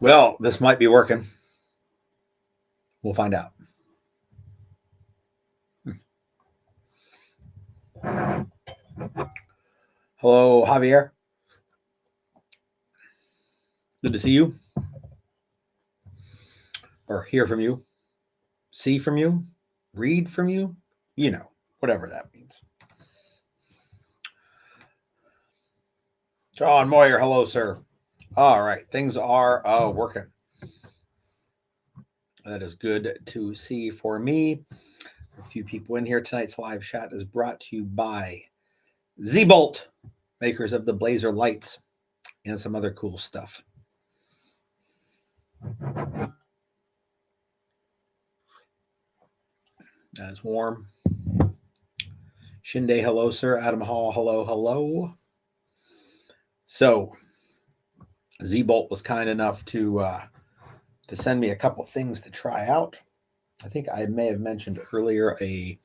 Well, this might be working. We'll find out. Hello, Javier. Good to see you or hear from you, see from you, read from you, whatever that means. John Moyer, hello, sir. All right, things are working. That is good to see for me. A few people in here. Tonight's live chat is brought to you by Z-Bolt, makers of the Blazer lights and some other cool stuff. That is warm. Shinde, hello, sir. Adam Hall, hello, hello. So, Z-Bolt was kind enough to send me a couple things to try out. I think I may have mentioned earlier a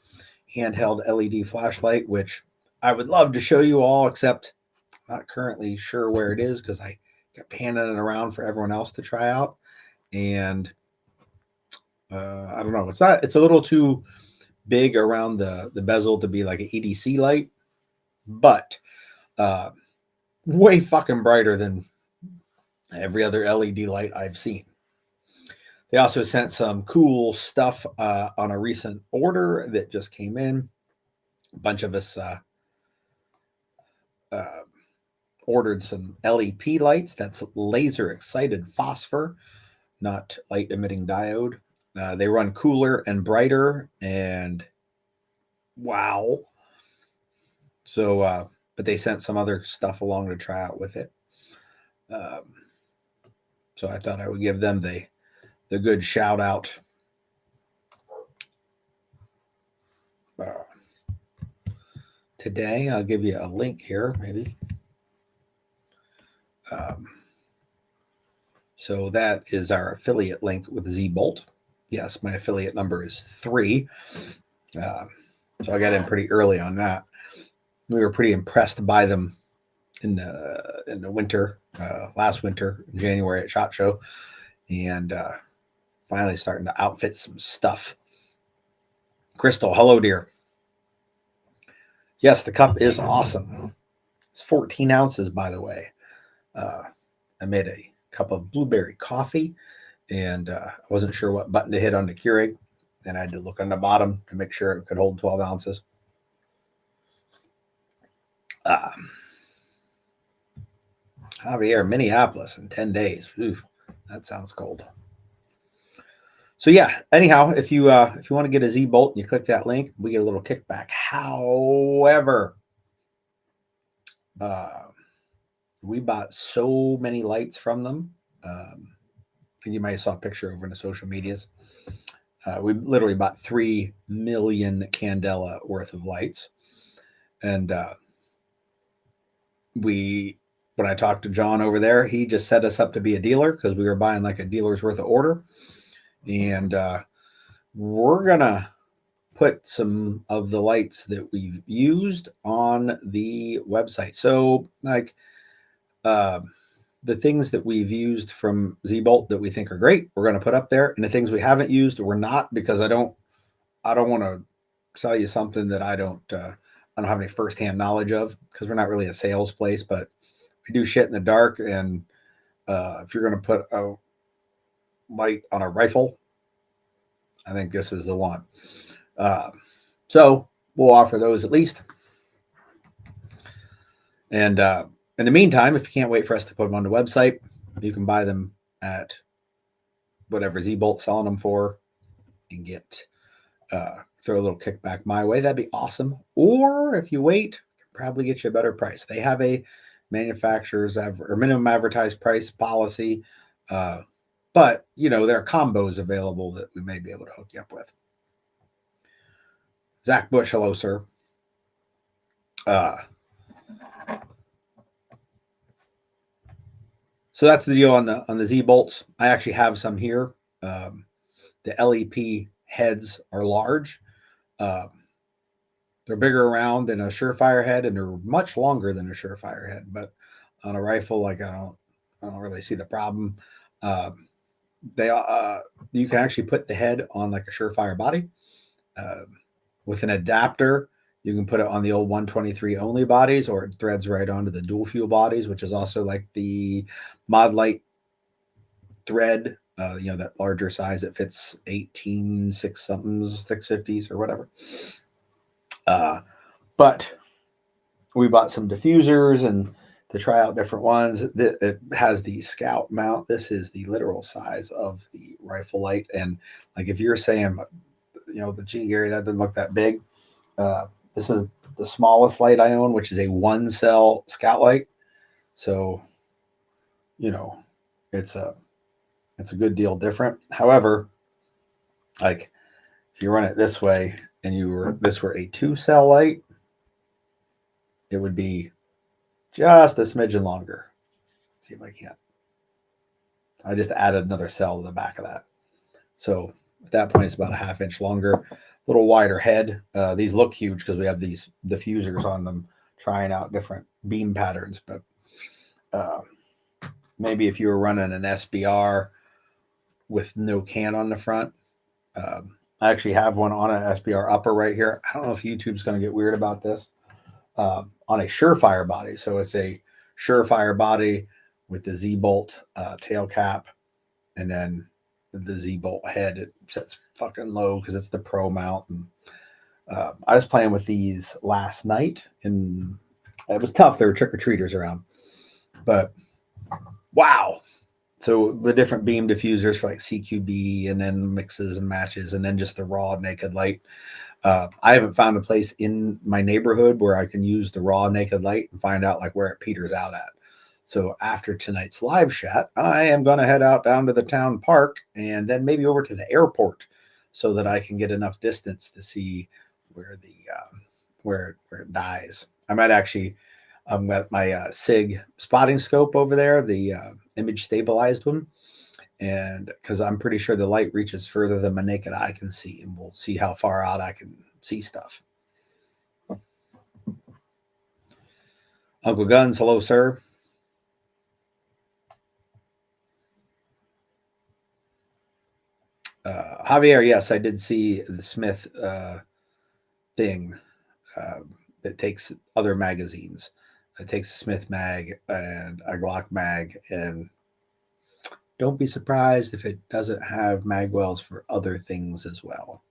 handheld LED flashlight, which I would love to show you all, except I'm not currently sure where it is because I kept handing it around for everyone else to try out. And I don't know. It's a little too big around the bezel to be like an EDC light, but way fucking brighter than every other LED light I've seen. They also sent some cool stuff on a recent order that just came in. A bunch of us ordered some LEP lights. That's laser excited phosphor, not light emitting diode. They run cooler and brighter, and wow. So, but they sent some other stuff along to try out with it. So I thought I would give them the good shout out. Today, I'll give you a link here, maybe. So that is our affiliate link with Z-Bolt. Yes, my affiliate number is 3. So I got in pretty early on that. We were pretty impressed by them in the winter, last winter, in January at SHOT Show, and finally starting to outfit some stuff. Crystal, hello, dear. Yes, the cup is awesome. It's 14 ounces, by the way. I made a cup of blueberry coffee, and I wasn't sure what button to hit on the Keurig, and I had to look on the bottom to make sure it could hold 12 ounces. Javier, Minneapolis in 10 days. Ooh, that sounds cold. So yeah, anyhow, if you want to get a Z-Bolt and you click that link, we get a little kickback. However, we bought so many lights from them. And you might have saw a picture over in the social medias. We literally bought 3 million candela worth of lights. And when I talked to John over there, he just set us up to be a dealer because we were buying like a dealer's worth of order. And we're going to put some of the lights that we've used on the website. So like the things that we've used from Z-Bolt that we think are great, we're going to put up there. And the things we haven't used, we're not, because I don't want to sell you something that I don't have any firsthand knowledge of, because we're not really a sales place, but we do shit in the dark. And if you're going to put a light on a rifle, I think this is the one. So we'll offer those at least. And in the meantime, if you can't wait for us to put them on the website, you can buy them at whatever Z-Bolt's selling them for and get throw a little kickback my way. That'd be awesome. Or if you wait, probably get you a better price. They have a manufacturer's or minimum advertised price policy, but there are combos available that we may be able to hook you up with. Zach Bush, hello, sir. So that's the deal on the Z-Bolts. I actually have some here. The LEP heads are large. They're bigger around than a Surefire head, and they're much longer than a Surefire head. But on a rifle, like I don't really see the problem. They you can actually put the head on like a Surefire body with an adapter. You can put it on the old 123 only bodies, or it threads right onto the dual fuel bodies, which is also like the Mod Light thread. That larger size that fits 18 six somethings, 650s or whatever. But we bought some diffusers and to try out different ones. It has the Scout mount. This is the literal size of the rifle light. And like if you're saying, the G Gary, that doesn't look that big. This is the smallest light I own, which is a 1-cell Scout light. So, it's a good deal different. However, like if you run it this way and this were a 2-cell light, it would be just a smidgen longer. Let's see if I can. I just added another cell to the back of that. So at that point, it's about a 1/2 inch longer, a little wider head. These look huge because we have these diffusers on them, trying out different beam patterns. But maybe if you were running an SBR with no can on the front, I actually have one on an SBR upper right here. I don't know if YouTube's going to get weird about this. On a Surefire body. So it's a Surefire body with the Z-bolt tail cap, and then the Z-bolt head. It sets fucking low because it's the Pro mount. And I was playing with these last night, and it was tough. There were trick-or-treaters around. But wow. So the different beam diffusers for like CQB, and then mixes and matches, and then just the raw naked light. I haven't found a place in my neighborhood where I can use the raw naked light and find out like where it peters out at. So after tonight's Liveshat, I am going to head out down to the town park and then maybe over to the airport so that I can get enough distance to see where the where it dies. I might actually got my SIG spotting scope over there, the image stabilized one. And because I'm pretty sure the light reaches further than my naked eye can see, and we'll see how far out I can see stuff. Uncle Guns, hello, sir. Javier, yes, I did see the Smith thing that takes other magazines. It takes a Smith mag and a Glock mag, and don't be surprised if it doesn't have mag wells for other things as well.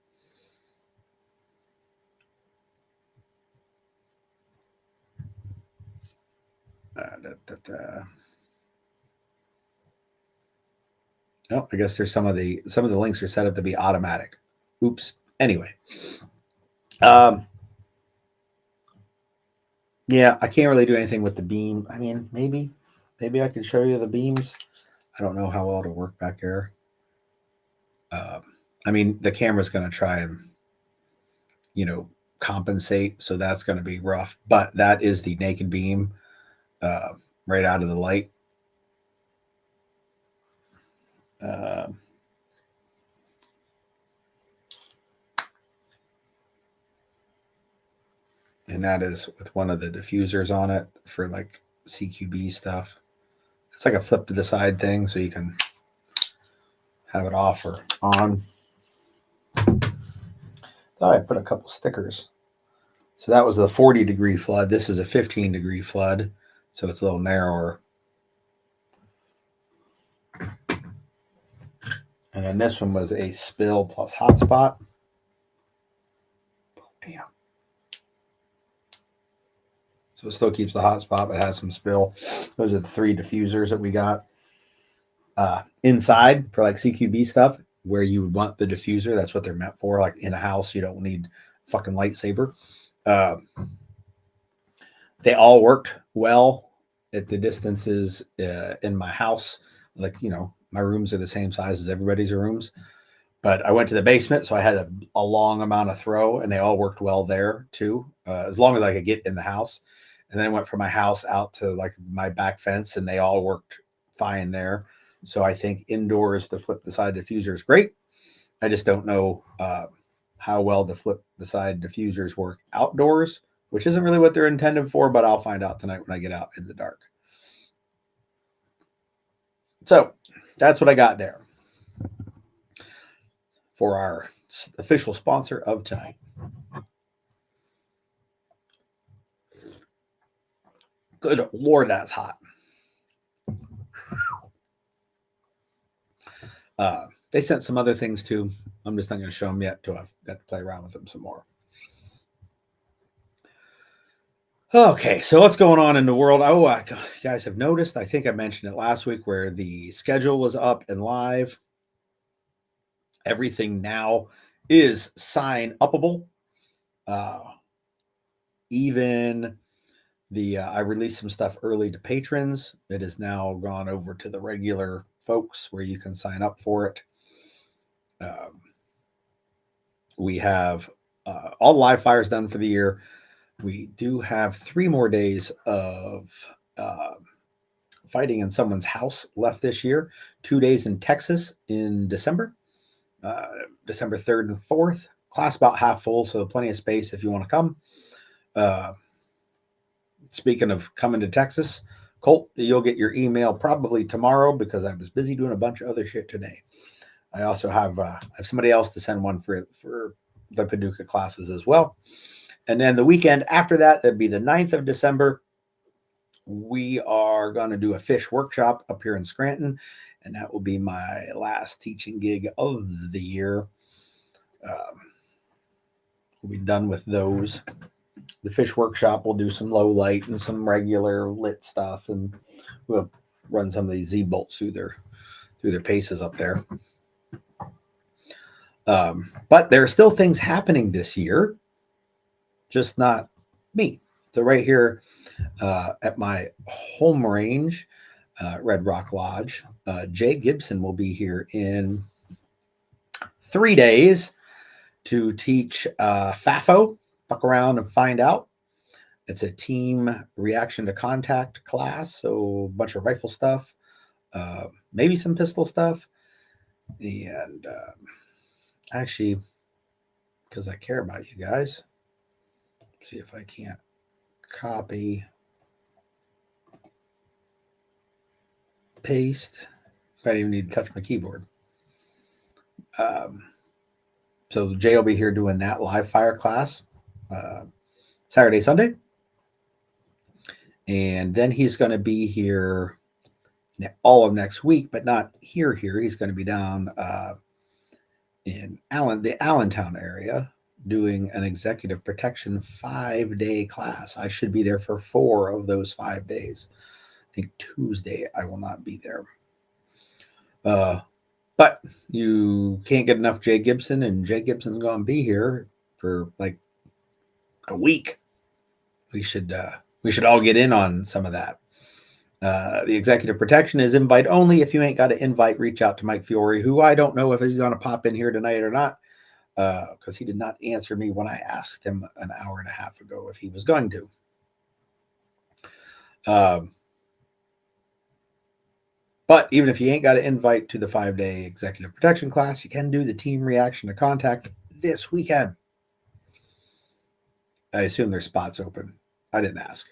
Oh, I guess there's some of the links are set up to be automatic. Oops. Anyway, yeah, I can't really do anything with the beam. I mean, maybe I can show you the beams. I don't know how well it'll work back there. I mean, the camera's going to try and, compensate. So that's going to be rough. But that is the naked beam right out of the light. And that is with one of the diffusers on it for like CQB stuff. It's like a flip to the side thing, so you can have it off or on. Thought I put a couple stickers. So that was the 40-degree flood. This is a 15-degree flood, so it's a little narrower. And then this one was a spill plus hotspot. Damn. So it still keeps the hotspot, but has some spill. Those are the 3 diffusers that we got. Inside for like CQB stuff, where you would want the diffuser, that's what they're meant for. Like in a house, you don't need fucking lightsaber. They all worked well at the distances in my house. Like, my rooms are the same size as everybody's rooms. But I went to the basement, so I had a long amount of throw, and they all worked well there too, as long as I could get in the house. And then I went from my house out to like my back fence, and they all worked fine there. So I think indoors, the flip the side diffuser is great. I just don't know how well the flip the side diffusers work outdoors, which isn't really what they're intended for, but I'll find out tonight when I get out in the dark. So that's what I got there for our official sponsor of tonight. Good Lord, that's hot. They sent some other things too. I'm just not going to show them yet till I've got to play around with them some more. Okay, so what's going on in the world? Oh, you guys have noticed, I think I mentioned it last week, where the schedule was up and live. Everything now is sign upable. Even I released some stuff early to patrons. It has now gone over to the regular folks where you can sign up for it. We have all live fires done for the year. We do have 3 more days of fighting in someone's house left this year. 2 days in Texas in December, December 3rd and 4th. Class about half full, so plenty of space if you want to come. Speaking of coming to Texas, Colt, you'll get your email probably tomorrow because I was busy doing a bunch of other shit today. I also have somebody else to send one for the Paducah classes as well. And then the weekend after that, that'd be the 9th of December. We are going to do a fish workshop up here in Scranton, and that will be my last teaching gig of the year. We'll be done with those. The fish workshop will do some low light and some regular lit stuff, and we'll run some of these Z-bolts through their paces up there. But there are still things happening this year, just not me. So right here at my home range, Red Rock Lodge, Jay Gibson will be here in 3 days to teach FAFO, fuck around and find out. It's a team reaction to contact class, so a bunch of rifle stuff, maybe some pistol stuff, and actually, because I care about you guys, see if I can't copy, paste. I don't even need to touch my keyboard. So Jay will be here doing that live fire class Saturday, Sunday. And then he's going to be here all of next week, but not here. He's going to be down in the Allentown area doing an executive protection 5-day class. I should be there for 4 of those 5 days. I think Tuesday I will not be there. But you can't get enough Jay Gibson, and Jay Gibson's going to be here for like a week. We should all get in on some of that. The executive protection is invite only. If you ain't got an invite, reach out to Mike Fiore, who I don't know if he's going to pop in here tonight or not, because he did not answer me when I asked him an hour and a half ago if he was going to. But even if you ain't got an invite to the 5-day executive protection class, you can do the team reaction to contact this weekend. I assume there's spots open. I didn't ask.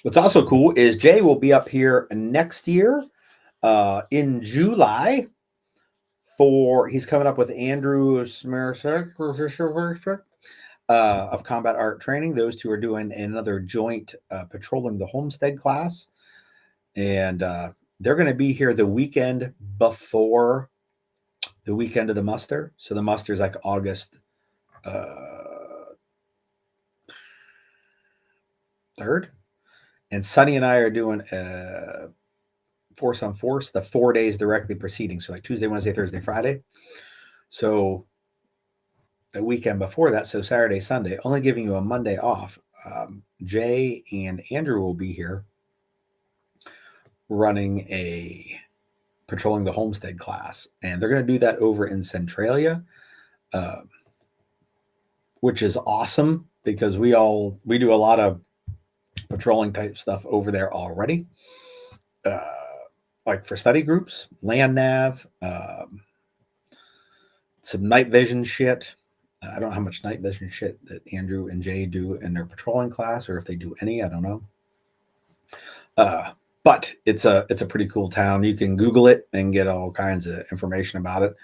What's also cool is Jay will be up here next year in July he's coming up with Andrew Smersek of Combat Art Training. Those two are doing another joint patrolling the Homestead class. And they're going to be here the weekend before the weekend of the muster. So the muster is like August 3rd. And Sonny and I are doing Force on Force, the 4 days directly preceding. So like Tuesday, Wednesday, Thursday, Friday. So the weekend before that, so Saturday, Sunday, only giving you a Monday off. Jay and Andrew will be here running a patrolling the Homestead class. And they're going to do that over in Centralia, which is awesome because we do a lot of patrolling type stuff over there already. Like for study groups, land nav, some night vision shit. I don't know how much night vision shit that Andrew and Jay do in their patrolling class, or if they do any, I don't know. But it's a pretty cool town. You can Google it and get all kinds of information about it.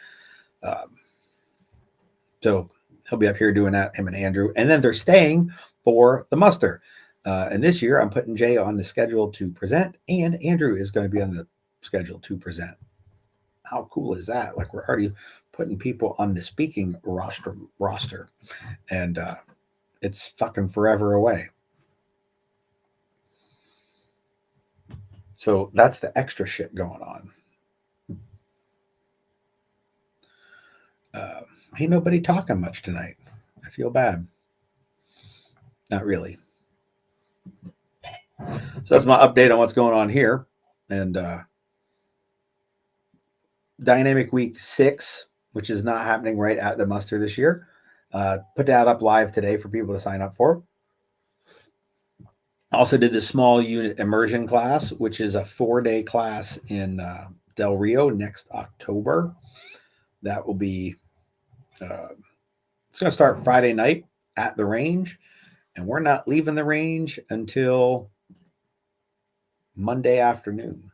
So he'll be up here doing that, him and Andrew. And then they're staying for the muster. And this year, I'm putting Jay on the schedule to present, and Andrew is going to be on the schedule to present. How cool is that? Like, we're already putting people on the speaking roster. And it's fucking forever away. So that's the extra shit going on. Ain't nobody talking much tonight. I feel bad. Not really. So that's my update on what's going on here. And Dynamic Week 6, which is not happening right at the muster this year. Put that up live today for people to sign up for. Also did the small unit immersion class, which is a 4-day class in Del Rio next October. That will be, it's going to start Friday night at the range, and we're not leaving the range until Monday afternoon.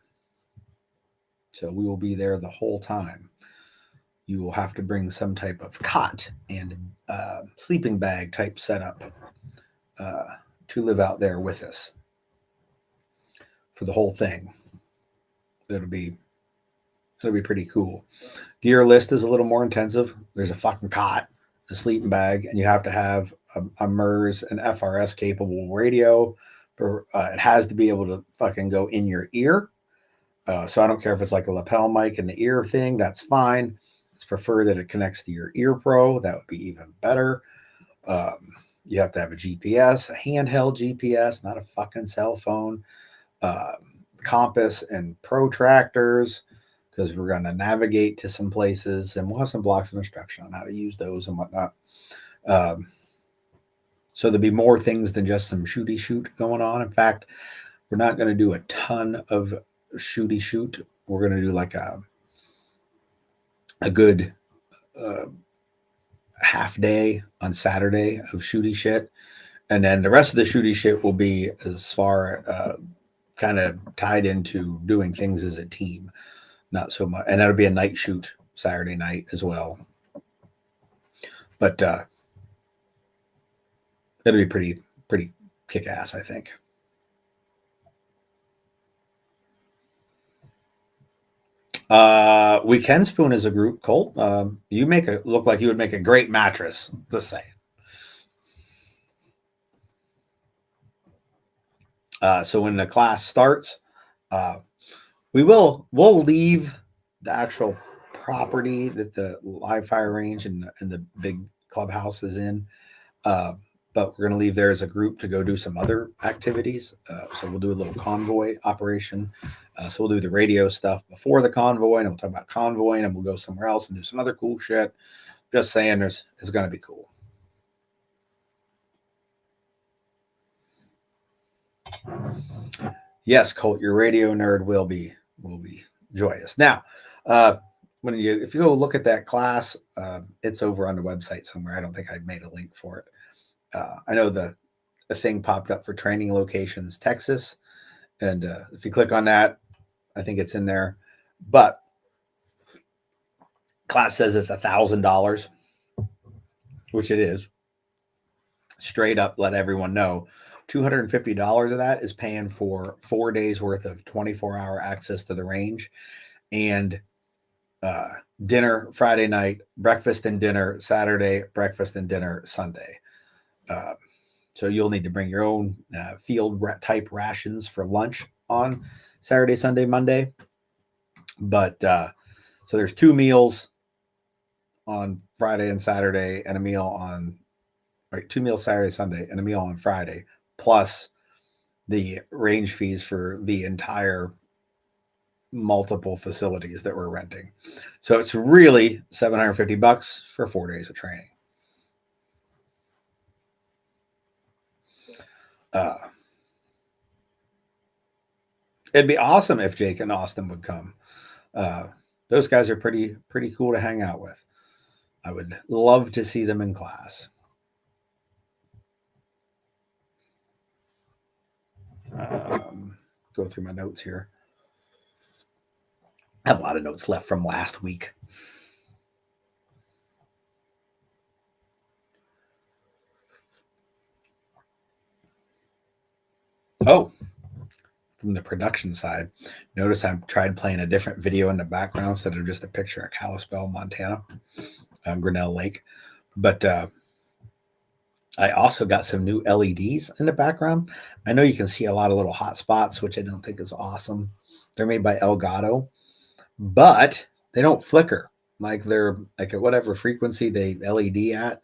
So we will be there the whole time. You will have to bring some type of cot and sleeping bag type setup to live out there with us for the whole thing. It'll be pretty cool. Gear list is a little more intensive. There's a fucking cot, a sleeping bag, and you have to have a MERS and FRS capable radio. It has to be able to fucking go in your ear. So I don't care if it's like a lapel mic in the ear thing. That's fine. It's preferred that it connects to your ear pro. That would be even better. You have to have a GPS, a handheld GPS, not a fucking cell phone, compass and protractors, because we're going to navigate to some places, and we'll have some blocks of instruction on how to use those and whatnot. So there'll be more things than just some shooty shoot going on. In fact, we're not going to do a ton of shooty shoot. We're going to do like a good half day on Saturday of shooty shit. And then the rest of the shooty shit will be as far kind of tied into doing things as a team. Not so much. And that'll be a night shoot Saturday night as well. But it'll be pretty kick-ass, I think. We can spoon as a group, Colt. You look like you would make a great mattress. Just saying. So when the class starts, we'll leave the actual property that the live fire range and the big clubhouse is in. But we're going to leave there as a group to go do some other activities. So we'll do a little convoy operation. So we'll do the radio stuff before the convoy, and we'll talk about convoying, and we'll go somewhere else and do some other cool shit. Just saying, it's going to be cool. Yes, Colt, your radio nerd will be joyous. Now, if you go look at that class, it's over on the website somewhere. I don't think I made a link for it. I know the thing popped up for training locations, Texas, and if you click on that, I think it's in there. But class says it's $1,000, which it is. Straight up, let everyone know. $250 of that is paying for 4 days worth of 24-hour access to the range, and dinner Friday night, breakfast and dinner Saturday, breakfast and dinner Sunday. So you'll need to bring your own field type rations for lunch on Saturday, Sunday, Monday. But so there's 2 meals on Friday and Saturday, and a meal on 2 meals Saturday, Sunday, and a meal on Friday, plus the range fees for the entire multiple facilities that we're renting. So it's really $750 for 4 days of training. It'd be awesome if Jake and Austin would come. Those guys are pretty cool to hang out with. I would love to see them in class. go through my notes here. I have a lot of notes left from last week. Oh, from the production side, notice I've tried playing a different video in the background instead of just a picture of Kalispell, Montana, Grinnell Lake. But I also got some new LEDs in the background. I know you can see a lot of little hot spots, which I don't think is awesome. They're made by Elgato, but they don't flicker. Like they're like at whatever frequency they LED at.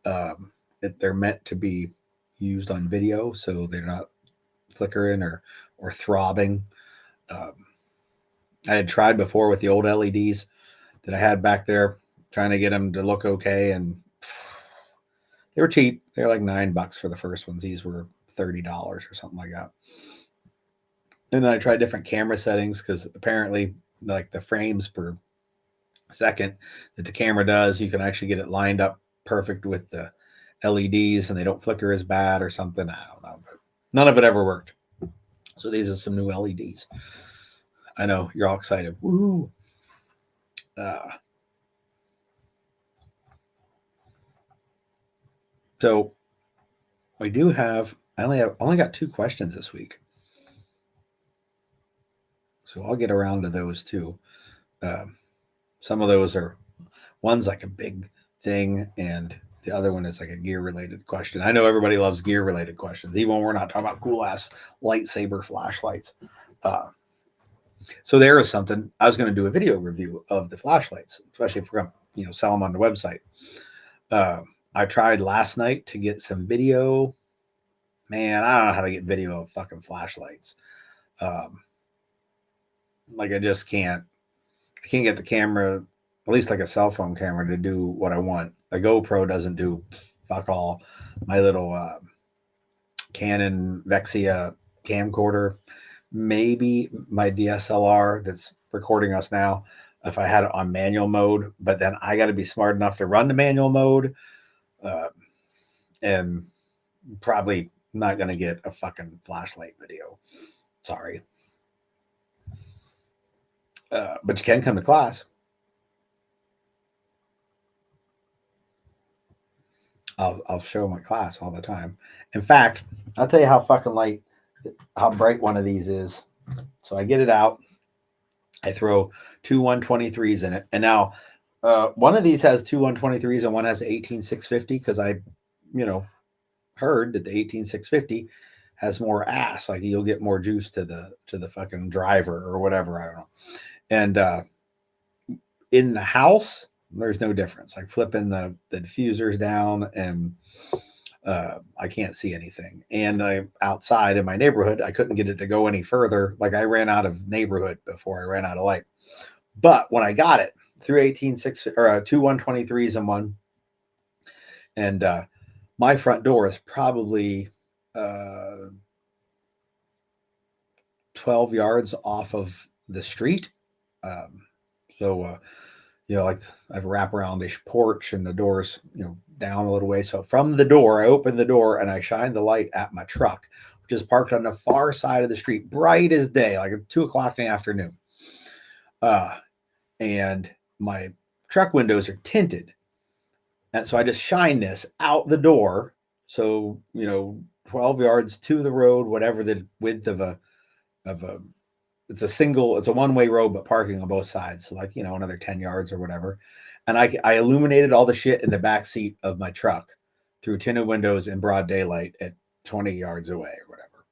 They're meant to be used on video, so they're not flickering or throbbing. I had tried before with the old LEDs that I had back there, trying to get them to look okay, and they were cheap. They were like $9 for the first ones. These were $30 or something like that. And then I tried different camera settings because apparently, like the frames per second that the camera does, you can actually get it lined up perfect with the LEDs, and they don't flicker as bad or something. I don't know, but none of it ever worked. So these are some new LEDs. I know you're all excited. Woo! So I do have. I only got 2 questions this week, so I'll get around to those too. Some of those are one's like a big thing, and the other one is like a gear related question. I know everybody loves gear related questions, even when we're not talking about cool ass lightsaber flashlights. So there is something I was going to do a video review of the flashlights, especially if we're going to sell them on the website. I tried last night to get some video. Man, I don't know how to get video of fucking flashlights. Like I just can't. I can't get the camera, at least like a cell phone camera, to do what I want. The GoPro doesn't do fuck all. My little Canon Vexia camcorder, maybe my DSLR that's recording us now, if I had it on manual mode, but then I got to be smart enough to run the manual mode, and probably not going to get a fucking flashlight video. Sorry. But you can come to class. I'll show my class all the time. In fact, I'll tell you how fucking how bright one of these is. So I get it out. I throw 2 123s in it. And now one of these has 2 123s and one has 18650 because I, heard that the 18650 has more ass. Like you'll get more juice to the fucking driver or whatever. I don't know. And in the house, there's no difference. Like flipping the diffusers down and I can't see anything. And outside in my neighborhood, I couldn't get it to go any further. Like I ran out of neighborhood before I ran out of light. But when I got it through 186 or 2 123s in one, and my front door is probably 12 yards off of the street. Like I have a wraparound-ish porch and the door's, down a little way. So from the door, I open the door and I shine the light at my truck, which is parked on the far side of the street, bright as day, like at 2:00 in the afternoon. And my truck windows are tinted. And so I just shine this out the door. So, 12 yards to the road, whatever the width of a it's a one-way road, but parking on both sides. So like, another 10 yards or whatever. And I illuminated all the shit in the back seat of my truck through tinted windows in broad daylight at 20 yards away or whatever.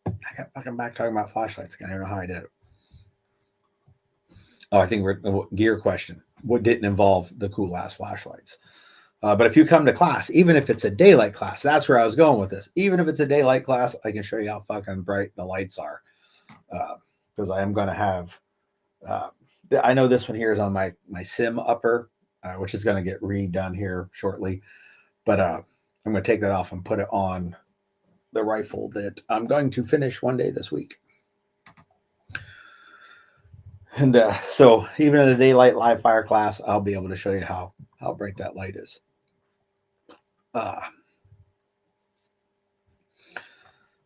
I got fucking back talking about flashlights again. I don't know how I did it. Oh, I think we're gear question. What didn't involve the cool ass flashlights? But if you come to class, even if it's a daylight class, that's where I was going with this. Even if it's a daylight class, I can show you how fucking bright the lights are. Because I am going to have, I know this one here is on my sim upper, which is going to get redone here shortly. But I'm going to take that off and put it on the rifle that I'm going to finish one day this week. And so even in a daylight live fire class, I'll be able to show you how bright that light is.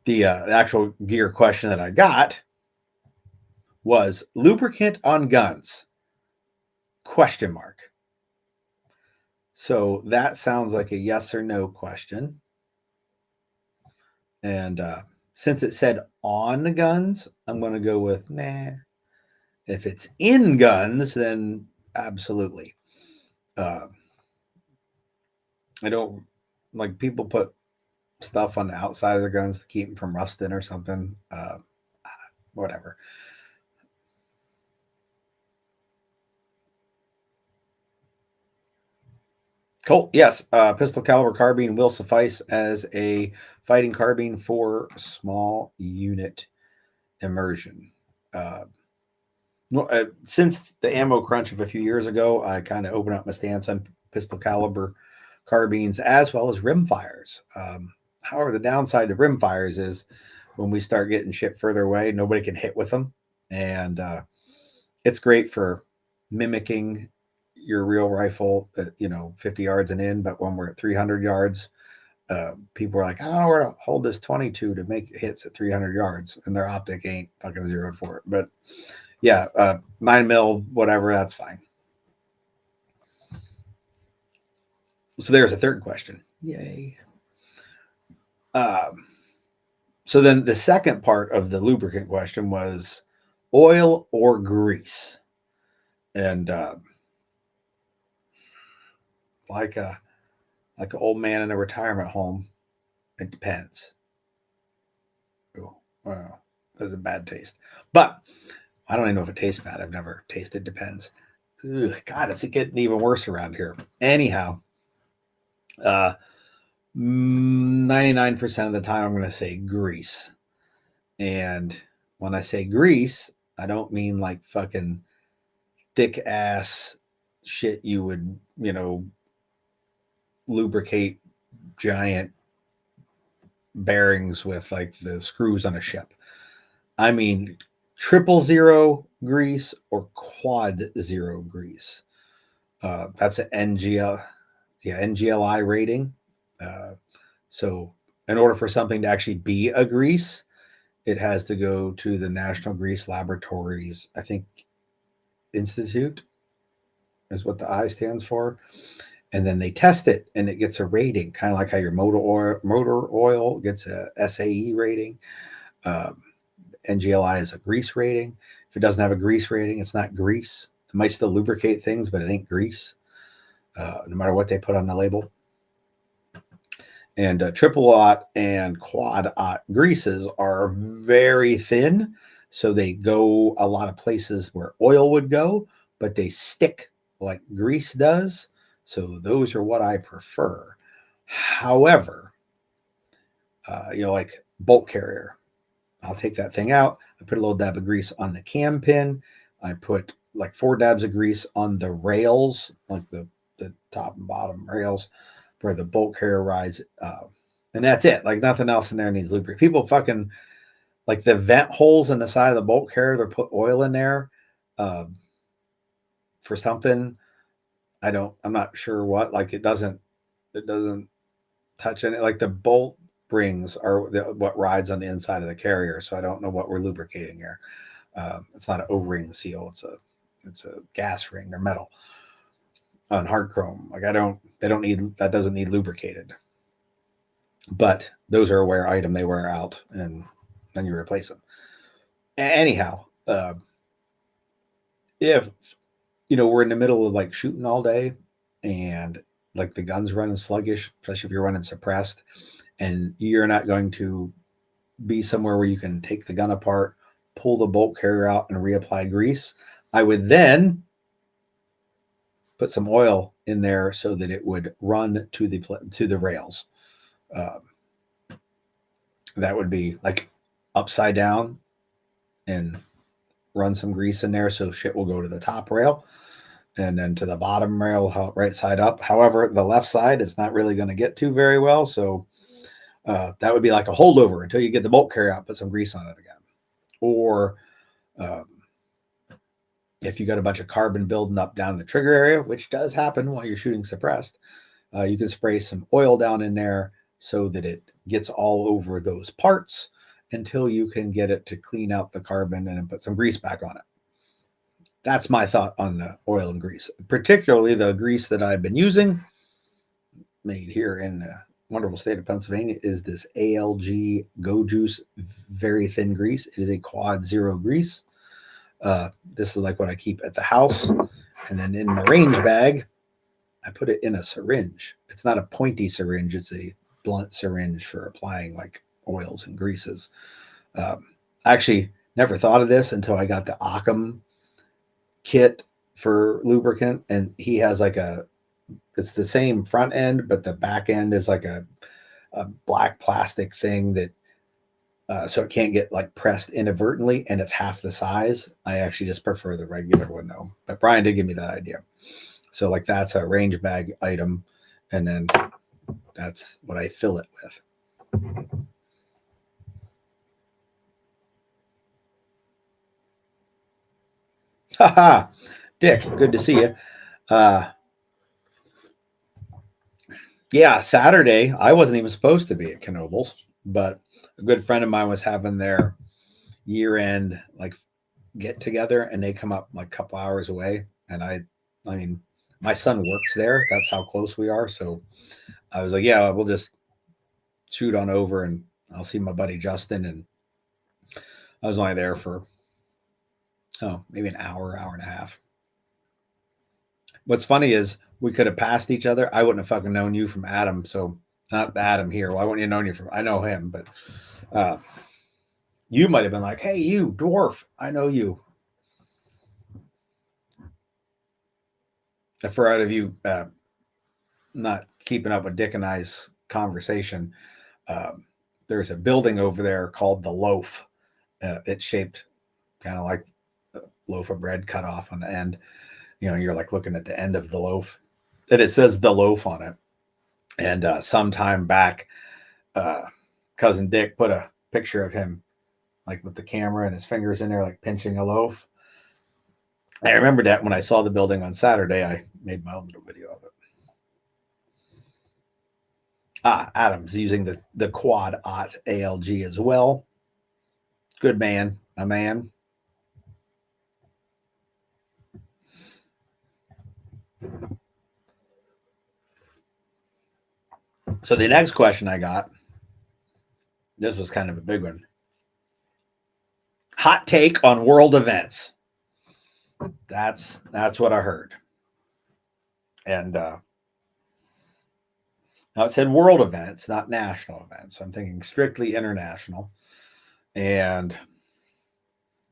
The actual gear question that I got was lubricant on guns? Question mark. So that sounds like a yes or no question. And since it said on guns, I'm going to go with nah. If it's in guns, then absolutely. I don't like people put stuff on the outside of their guns to keep them from rusting or something. Whatever. Colt, yes, pistol caliber carbine will suffice as a fighting carbine for small unit immersion. Uh, since the ammo crunch of a few years ago, I kind of opened up my stance on pistol caliber carbines as well as rimfires. However, the downside to rimfires is when we start getting shit further away, nobody can hit with them, and it's great for mimicking your real rifle at 50 yards and in. But when we're at 300 yards, people are like, "Oh, we're gonna hold this 22 to make hits at 300 yards," and their optic ain't fucking zeroed for it. But yeah, 9 mil, whatever, that's fine. So there's a third question. Yay. So then the second part of the lubricant question was oil or grease, and like a like an old man in a retirement home, it depends. Ooh, well, that's a bad taste, but I don't even know if it tastes bad. I've never tasted. Depends. Ugh, God, it's getting even worse around here. Anyhow, 99% of the time, I'm going to say grease. And when I say grease, I don't mean like fucking thick ass shit you would, lubricate giant bearings with like the screws on a ship. I mean 000 grease or quad zero grease. That's an NGLI rating. So in order for something to actually be a grease, it has to go to the National Grease Laboratories, I think, Institute is what the I stands for. And then they test it and it gets a rating, kind of like how your motor oil gets a SAE rating. NGLI is a grease rating. If it doesn't have a grease rating, it's not grease. It might still lubricate things, but it ain't grease, no matter what they put on the label. And triple aught and quad aught greases are very thin. So they go a lot of places where oil would go, but they stick like grease does. So those are what I prefer. However, like bolt carrier, I'll take that thing out. I put a little dab of grease on the cam pin. I put like 4 dabs of grease on the rails, like the top and bottom rails where the bolt carrier rides. And that's it. Like nothing else in there needs lubricant. People fucking like the vent holes in the side of the bolt carrier. They put oil in there for something. I'm not sure what. Like it doesn't touch any. Like the bolt rings are what rides on the inside of the carrier. So I don't know what we're lubricating here. It's not an O-ring seal. It's a gas ring. They're metal on hard chrome. Like that doesn't need lubricated. But those are a wear item. They wear out and then you replace them. Anyhow, if we're in the middle of like shooting all day and like the gun's running sluggish, especially if you're running suppressed, and you're not going to be somewhere where you can take the gun apart, pull the bolt carrier out, and reapply grease, I would then put some oil in there so that it would run to the rails. That would be like upside down and run some grease in there so shit will go to the top rail and then to the bottom rail, right side up. However, the left side is not really going to get to very well. So that would be like a holdover until you get the bolt carrier out, put some grease on it again. Or if you got a bunch of carbon building up down the trigger area, which does happen while you're shooting suppressed, you can spray some oil down in there so that it gets all over those parts. until you can get it to clean out the carbon and then put some grease back on it. That's my thought on the oil and grease, particularly the grease that I've been using, made here in the wonderful state of Pennsylvania, is this ALG Go Juice very thin grease. It is a quad zero grease. This is like what I keep at the house. And then in my range bag, I put it in a syringe. It's not a pointy syringe. It's a blunt syringe for applying like oils and greases. I actually never thought of this until I got the Occam kit for lubricant. And he has like it's the same front end, but the back end is like a black plastic thing that, so it can't get like pressed inadvertently, and it's half the size. I actually just prefer the regular one though. But Brian did give me that idea. So like that's a range bag item, and then that's what I fill it with. Haha, Dick, good to see you. Yeah, Saturday, I wasn't even supposed to be at Knoebels, but a good friend of mine was having their year-end like get together, and they come up like a couple hours away. And I mean, my son works there. That's how close we are. So I was like, yeah, we'll just shoot on over and I'll see my buddy Justin. And I was only there for, maybe an hour, hour and a half. What's funny is we could have passed each other. I wouldn't have fucking known you from Adam. So not Adam here. Why wouldn't you know you from? I know him, but you might have been like, "Hey, you dwarf, I know you." For out of you not keeping up with Dick and I's conversation, there's a building over there called the Loaf. It's shaped kind of like a loaf of bread cut off on the end. You're like looking at the end of the loaf, and it says the Loaf on it. And sometime back, cousin Dick put a picture of him like with the camera and his fingers in there, like pinching a loaf. I remember that when I saw the building on Saturday, I made my own little video of it. Adam's using the Quad Ot ALG as well. Good man, a man. So the next question I got, this was kind of a big one. Hot take on world events. That's what I heard. And now it said world events, not national events. So I'm thinking strictly international. And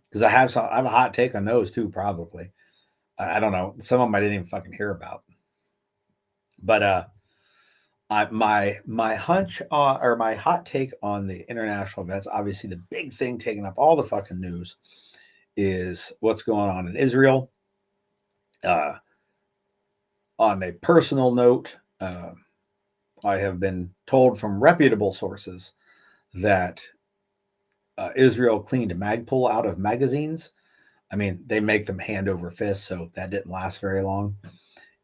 because I have a hot take on those too, probably. I don't know. Some of them I didn't even fucking hear about. But my hunch or my hot take on the international events, obviously the big thing taking up all the fucking news is what's going on in Israel. On a personal note, I have been told from reputable sources that Israel cleaned Magpul out of magazines. I mean, they make them hand over fist, so that didn't last very long.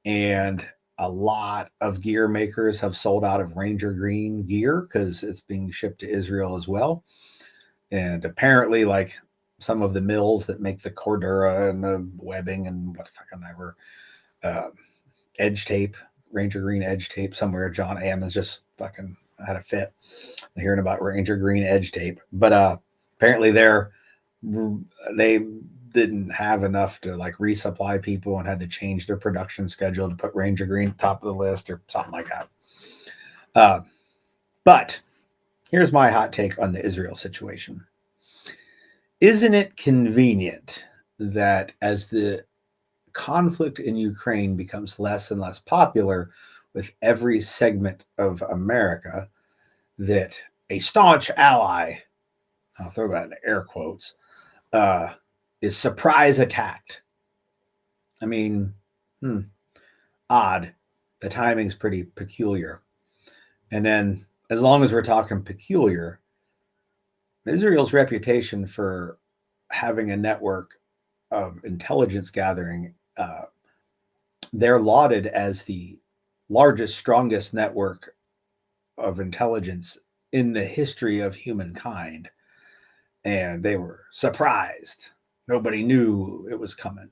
And a lot of gear makers have sold out of Ranger Green gear because it's being shipped to Israel as well. And apparently, like some of the mills that make the Cordura and the webbing and what the fucking ever, edge tape, Ranger Green edge tape somewhere. John Ammons just fucking had a fit hearing about Ranger Green edge tape. But apparently they didn't have enough to like resupply people and had to change their production schedule to put Ranger Green top of the list or something like that. But here's my hot take on the Israel situation. Isn't it convenient that as the conflict in Ukraine becomes less and less popular with every segment of America, that a staunch ally, I'll throw that in air quotes, is surprise attacked? I mean, odd. The timing's pretty peculiar. And then, as long as we're talking peculiar, Israel's reputation for having a network of intelligence gathering, they're lauded as the largest, strongest network of intelligence in the history of humankind. and they were surprised. Nobody knew it was coming.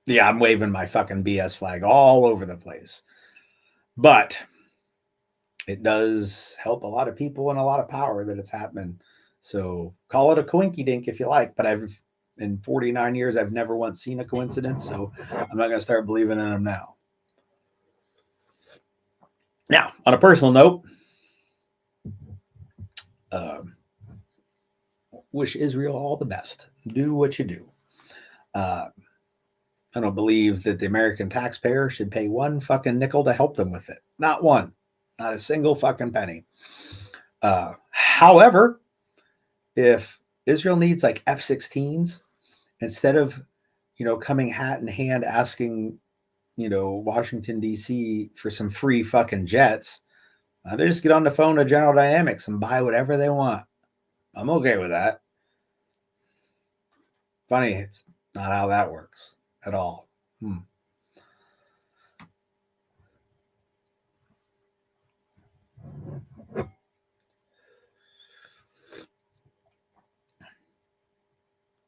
Yeah, I'm waving my fucking BS flag all over the place. But it does help a lot of people and a lot of power that it's happening. So call it a coinky dink if you like, but I've in 49 years I've never once seen a coincidence, so I'm not going to start believing in them now. Now, on a personal note, wish Israel all the best. Do what you do. I don't believe that the American taxpayer should pay one fucking nickel to help them with it. Not one. Not a single fucking penny. However, if Israel needs like F-16s, instead of, coming hat in hand asking, Washington, D.C. for some free fucking jets, they just get on the phone to General Dynamics and buy whatever they want. I'm okay with that. Funny, it's not how that works at all.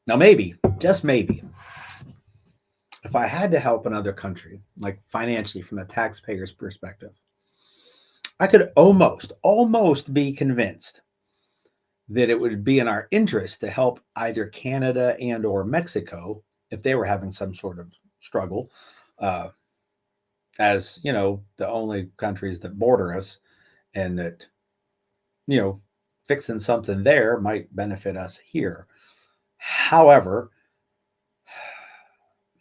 Now, maybe, just maybe, if I had to help another country, like financially from the taxpayer's perspective, I could almost be convinced that it would be in our interest to help either Canada and or Mexico if they were having some sort of struggle, as the only countries that border us, and that fixing something there might benefit us here. However,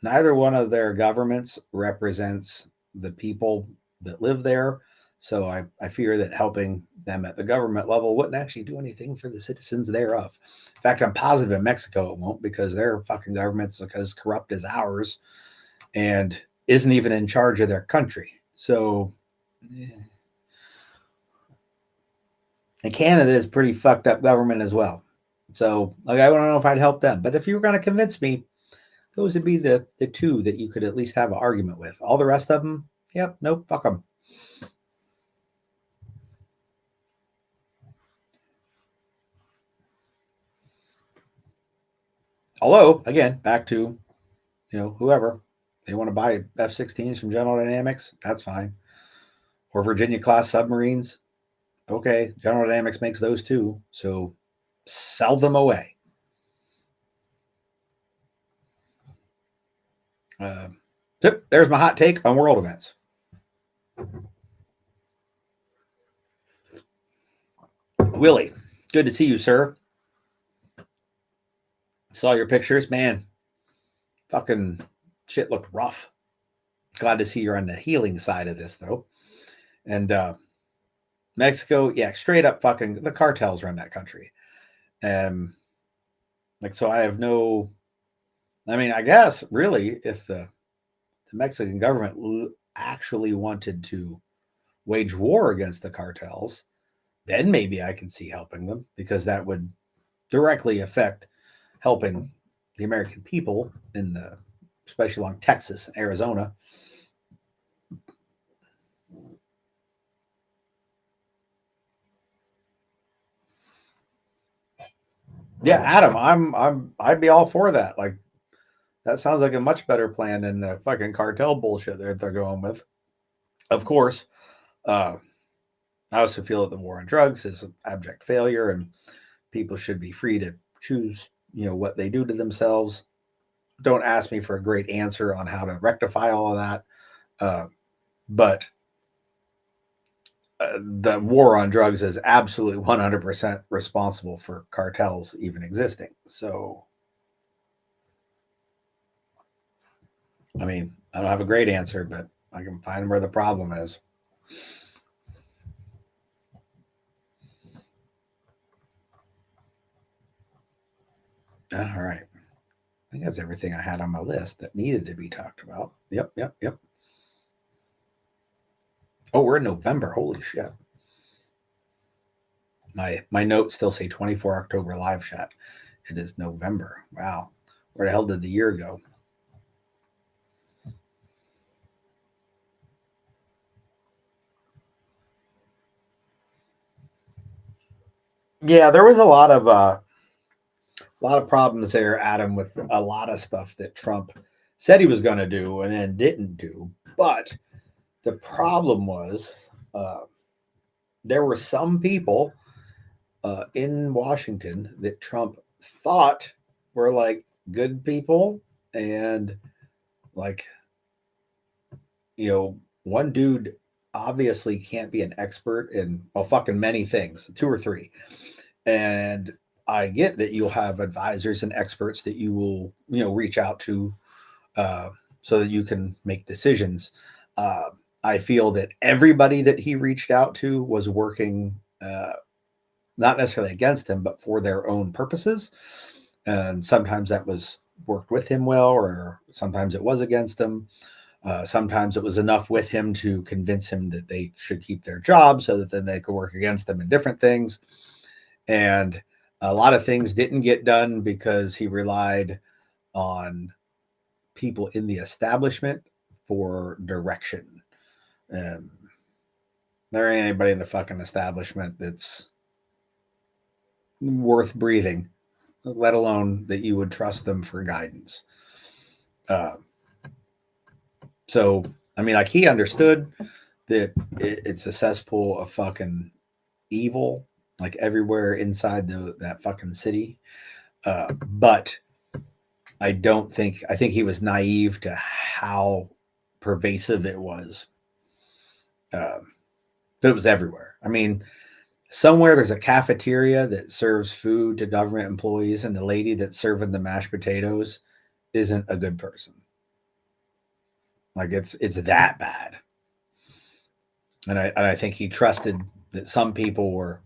neither one of their governments represents the people that live there. So I fear that helping them at the government level wouldn't actually do anything for the citizens thereof. In fact, I'm positive in Mexico it won't, because their fucking government's as corrupt as ours and isn't even in charge of their country. So, and Canada is pretty fucked up government as well. So, like, I don't know if I'd help them. But if you were going to convince me, those would be the two that you could at least have an argument with. All the rest of them, yep, nope, fuck them. Although, again, back to, whoever. They want to buy F-16s from General Dynamics, that's fine. Or Virginia-class submarines, okay, General Dynamics makes those too, so sell them away. There's my hot take on world events. Willie, good to see you, sir. Saw your pictures, man. Fucking shit looked rough. Glad to see you're on the healing side of this, though. And Mexico, yeah, straight up fucking the cartels run that country. So I have no. I mean, I guess really, if the Mexican government actually wanted to wage war against the cartels, then maybe I can see helping them, because that would directly affect helping the American people especially along Texas and Arizona. Yeah, Adam, I'd be all for that. Like, that sounds like a much better plan than the fucking cartel bullshit that they're going with. Of course, I also feel that the war on drugs is an abject failure, and people should be free to choose, what they do to themselves. Don't ask me for a great answer on how to rectify all of that. But the war on drugs is absolutely 100% responsible for cartels even existing. So, I mean, I don't have a great answer, but I can find where the problem is. All right. I think that's everything I had on my list that needed to be talked about. Yep. Oh, we're in November. Holy shit. My notes still say 24 October Liveshat. It is November. Wow. Where the hell did the year go? Yeah, there was a lot of problems there, Adam, with a lot of stuff that Trump said he was going to do and then didn't do. But the problem was uh, there were some people in Washington that Trump thought were like good people, and like, one dude obviously can't be an expert in, well, fucking many things, two or three. And I get that you'll have advisors and experts that you will, reach out to, uh, so that you can make decisions. Uh, I feel that everybody that he reached out to was working, not necessarily against him, but for their own purposes. And sometimes that was worked with him well, or sometimes it was against him. Sometimes it was enough with him to convince him that they should keep their job so that then they could work against them in different things. And a lot of things didn't get done because he relied on people in the establishment for direction. Um, there ain't anybody in the fucking establishment that's worth breathing, let alone that you would trust them for guidance. Uh, so, I mean, like, he understood that it's a cesspool of fucking evil, like everywhere inside that fucking city. But I think he was naive to how pervasive it was. Um, it was everywhere. I mean, somewhere there's a cafeteria that serves food to government employees, and the lady that's serving the mashed potatoes isn't a good person. Like, it's that bad. And I think he trusted that some people were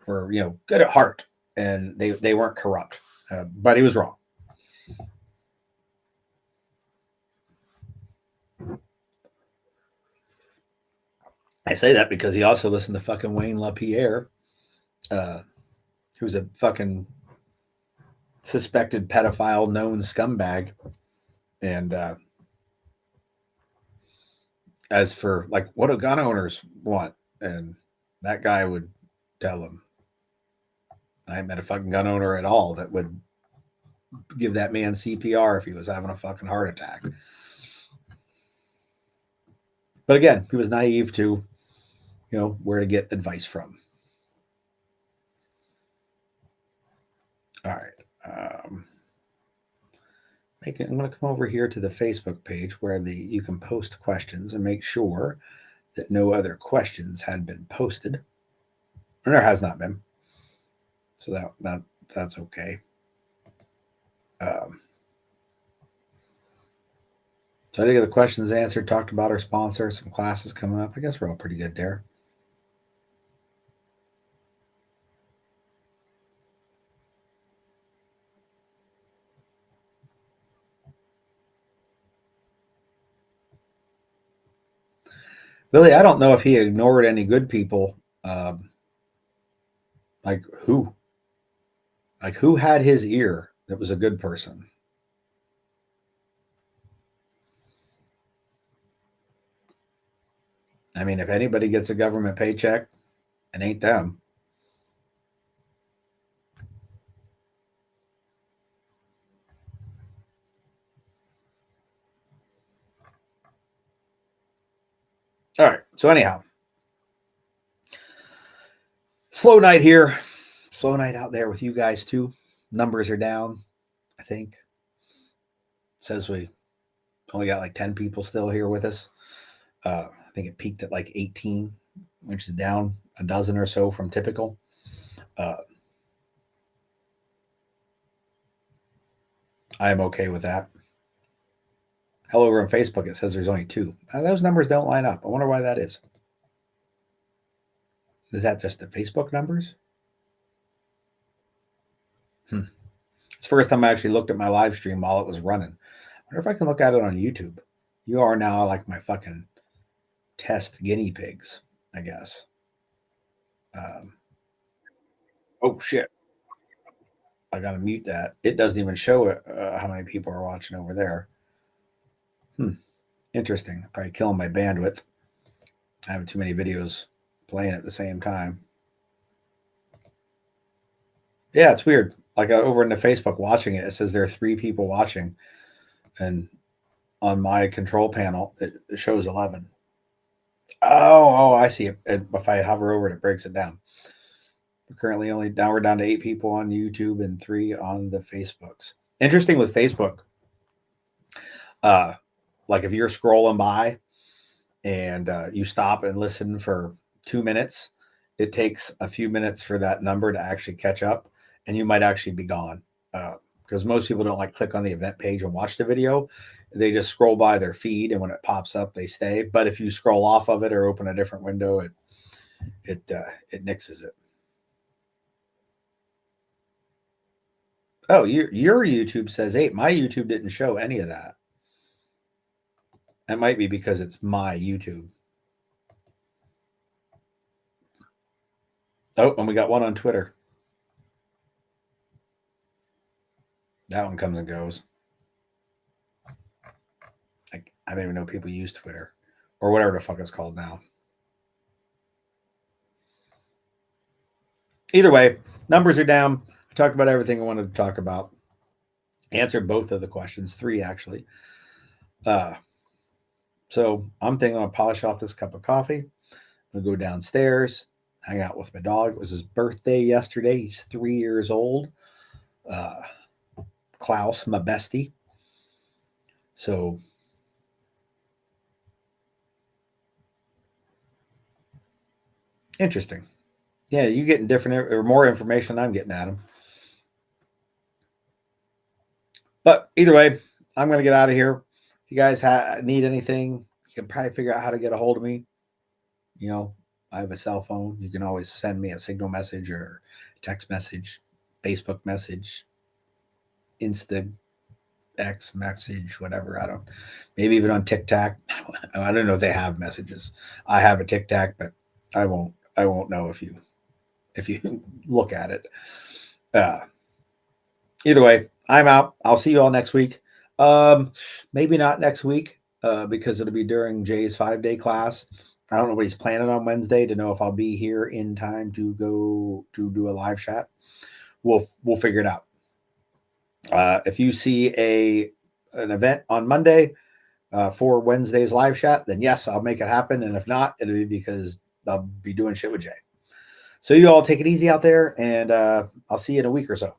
good at heart, and they weren't corrupt. But he was wrong. I say that because he also listened to fucking Wayne LaPierre, uh, who's a fucking suspected pedophile, known scumbag. And as for like, what do gun owners want? And that guy would tell him, I ain't met a fucking gun owner at all that would give that man CPR if he was having a fucking heart attack. But again, he was naive to, where to get advice from. All right. I'm going to come over here to the Facebook page where you can post questions and make sure that no other questions had been posted. Or there has not been. So that's okay. Um, so I did get the questions answered, talked about our sponsor, some classes coming up. I guess we're all pretty good there. Billy, I don't know if he ignored any good people. Like who? Like, who had his ear that was a good person? I mean, if anybody gets a government paycheck, it ain't them. All right. So anyhow, slow night here. Slow night out there with you guys too. Numbers are down, I think. Says we only got like 10 people still here with us. I think it peaked at like 18, which is down a dozen or so from typical. Uh, I am okay with that. Hell, over on Facebook, it says there's only two. Those numbers don't line up. I wonder why that is. Is that just the Facebook numbers? It's the first time I actually looked at my live stream while it was running. I wonder if I can look at it on YouTube. You are now like my fucking test guinea pigs, I guess. Um, oh shit! I gotta mute that. It doesn't even show how many people are watching over there. Interesting. Probably killing my bandwidth. I have too many videos playing at the same time. Yeah, it's weird. Like over in the Facebook watching it, it says there are 3 people watching, and on my control panel it shows 11. Oh, I see it. If I hover over it, it breaks it down. We're currently we're down to 8 people on YouTube and 3 on the Facebooks. Interesting with Facebook, uh, like if you're scrolling by and you stop and listen for 2 minutes, it takes a few minutes for that number to actually catch up, and you might actually be gone. Because most people don't like click on the event page and watch the video. They just scroll by their feed, and when it pops up, they stay. But if you scroll off of it or open a different window, it nixes it. Oh, your YouTube says 8. My YouTube didn't show any of that. It might be because it's my YouTube. Oh, and we got one on Twitter. That one comes and goes. I don't even know people use Twitter or whatever the fuck it's called now. Either way, numbers are down. I talked about everything I wanted to talk about. Answered both of the questions, 3 actually. So I'm thinking I'm gonna polish off this cup of coffee. I'm gonna go downstairs, hang out with my dog. It was his birthday yesterday. He's 3 years old. Uh, Klaus, my bestie. So interesting. Yeah, you getting different or more information than I'm getting at him. But either way, I'm going to get out of here. If you guys need anything, you can probably figure out how to get a hold of me. You know, I have a cell phone. You can always send me a signal message or text message, Facebook message, Insta X message, whatever. I don't. Maybe even on TikTok. I don't know if they have messages. I have a TikTok, but I won't. I won't know if you look at it. Uh, Either way, I'm out. I'll see you all next week. Maybe not next week because it'll be during Jay's 5-day class. I don't know what he's planning on Wednesday to know if I'll be here in time to go to do a live chat. We'll figure it out. If you see an event on Monday for Wednesday's live chat, then yes, I'll make it happen. And if not, it'll be because I'll be doing shit with Jay. So you all take it easy out there, and I'll see you in a week or so.